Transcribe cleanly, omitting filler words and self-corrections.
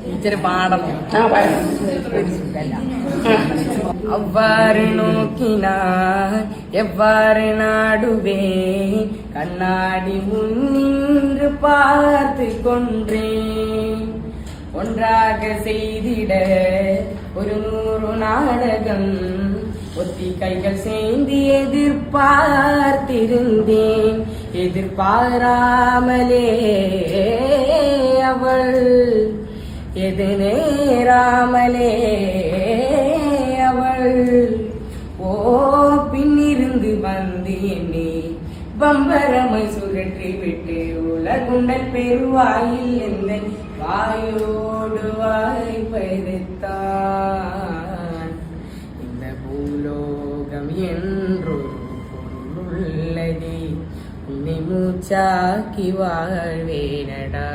Teacher പാടണം. அவ்வாறு நோக்கினார் எவ்வாறு நாடுவே கண்ணாடி முன்னின்று பார்த்து கொன்றேன். ஒன்றாக செய்திட ஒரு 100 நாடகம் ஒத்தி கைகள் சேர்ந்து எதிர்பார்த்திருந்தேன். எதிர்பாராமலே அவள் எது நேராமலே அவள் பின்னிருந்து வந்து என்னை பம்பரமை சுழற்றி விட்டு உலகுண்டல் பெருவாயில் எந்த வாயோடு வாய் பறித்தான். இந்த பூலோகம் என்றொரு பொருள் உள்ளதே உன்னை மூச்சாக்கி வாழ்வேனடா.